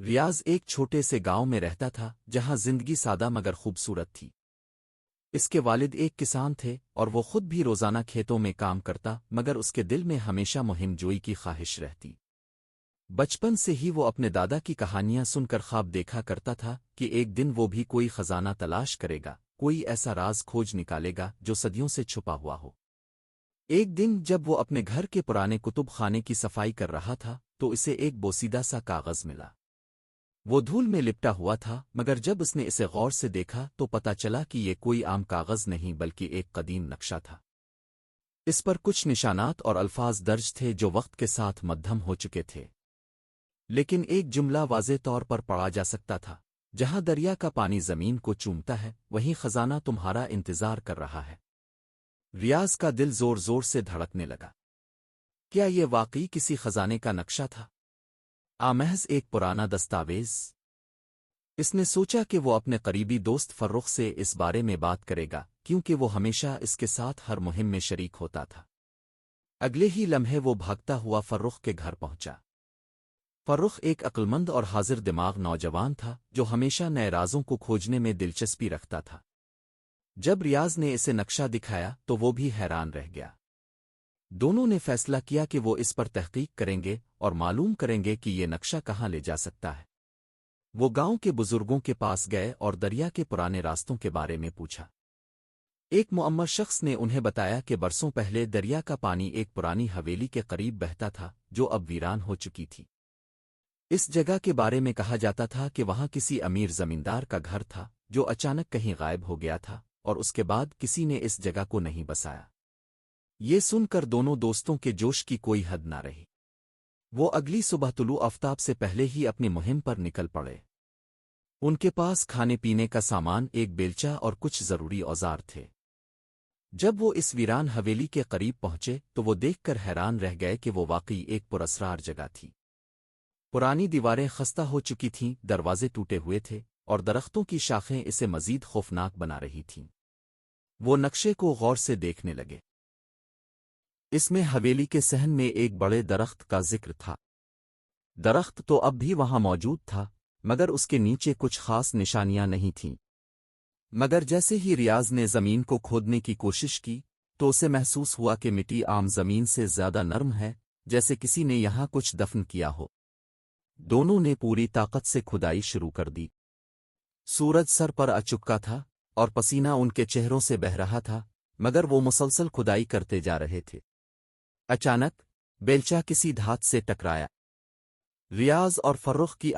ریاض ایک چھوٹے سے گاؤں میں رہتا تھا جہاں زندگی سادہ مگر خوبصورت تھی۔ اس کے والد ایک کسان تھے اور وہ خود بھی روزانہ کھیتوں میں کام کرتا، مگر اس کے دل میں ہمیشہ مہم جوئی کی خواہش رہتی۔ بچپن سے ہی وہ اپنے دادا کی کہانیاں سن کر خواب دیکھا کرتا تھا کہ ایک دن وہ بھی کوئی خزانہ تلاش کرے گا، کوئی ایسا راز کھوج نکالے گا جو صدیوں سے چھپا ہوا ہو۔ ایک دن جب وہ اپنے گھر کے پرانے کتب خانے کی صفائی کر رہا تھا تو اسے ایک بوسیدہ سا کاغذ ملا۔ وہ دھول میں لپٹا ہوا تھا، مگر جب اس نے اسے غور سے دیکھا تو پتا چلا کہ یہ کوئی عام کاغذ نہیں بلکہ ایک قدیم نقشہ تھا۔ اس پر کچھ نشانات اور الفاظ درج تھے جو وقت کے ساتھ مدھم ہو چکے تھے، لیکن ایک جملہ واضح طور پر پڑھا جا سکتا تھا: جہاں دریا کا پانی زمین کو چومتا ہے وہیں خزانہ تمہارا انتظار کر رہا ہے۔ ریاض کا دل زور زور سے دھڑکنے لگا۔ کیا یہ واقعی کسی خزانے کا نقشہ تھا؟ محض ایک پرانا دستاویز؟ اس نے سوچا کہ وہ اپنے قریبی دوست فرخ سے اس بارے میں بات کرے گا، کیونکہ وہ ہمیشہ اس کے ساتھ ہر مہم میں شریک ہوتا تھا۔ اگلے ہی لمحے وہ بھاگتا ہوا فرخ کے گھر پہنچا۔ فرخ ایک عقلمند اور حاضر دماغ نوجوان تھا جو ہمیشہ نئے رازوں کو کھوجنے میں دلچسپی رکھتا تھا۔ جب ریاض نے اسے نقشہ دکھایا تو وہ بھی حیران رہ گیا۔ دونوں نے فیصلہ کیا کہ وہ اس پر تحقیق کریں گے اور معلوم کریں گے کہ یہ نقشہ کہاں لے جا سکتا ہے۔ وہ گاؤں کے بزرگوں کے پاس گئے اور دریا کے پرانے راستوں کے بارے میں پوچھا۔ ایک معمر شخص نے انہیں بتایا کہ برسوں پہلے دریا کا پانی ایک پرانی حویلی کے قریب بہتا تھا جو اب ویران ہو چکی تھی۔ اس جگہ کے بارے میں کہا جاتا تھا کہ وہاں کسی امیر زمیندار کا گھر تھا جو اچانک کہیں غائب ہو گیا تھا، اور اس کے بعد کسی نے اس جگہ کو نہیں بسایا۔ یہ سن کر دونوں دوستوں کے جوش کی کوئی حد نہ رہی۔ وہ اگلی صبح طلوع آفتاب سے پہلے ہی اپنی مہم پر نکل پڑے۔ ان کے پاس کھانے پینے کا سامان، ایک بیلچہ اور کچھ ضروری اوزار تھے۔ جب وہ اس ویران حویلی کے قریب پہنچے تو وہ دیکھ کر حیران رہ گئے کہ وہ واقعی ایک پراسرار جگہ تھی۔ پرانی دیواریں خستہ ہو چکی تھیں، دروازے ٹوٹے ہوئے تھے، اور درختوں کی شاخیں اسے مزید خوفناک بنا رہی تھیں۔ وہ نقشے کو غور سے دیکھنے لگے۔ اس میں حویلی کے صحن میں ایک بڑے درخت کا ذکر تھا۔ درخت تو اب بھی وہاں موجود تھا، مگر اس کے نیچے کچھ خاص نشانیاں نہیں تھیں۔ مگر جیسے ہی ریاض نے زمین کو کھودنے کی کوشش کی تو اسے محسوس ہوا کہ مٹی عام زمین سے زیادہ نرم ہے، جیسے کسی نے یہاں کچھ دفن کیا ہو۔ دونوں نے پوری طاقت سے کھدائی شروع کر دی۔ سورج سر پر آ چکا تھا اور پسینہ ان کے چہروں سے بہہ رہا تھا، مگر وہ مسلسل کھدائی کرتے جا رہے تھے۔ اچانک بیلچہ کسی دھات سے ٹکرایا۔ ریاض اور فرخ کی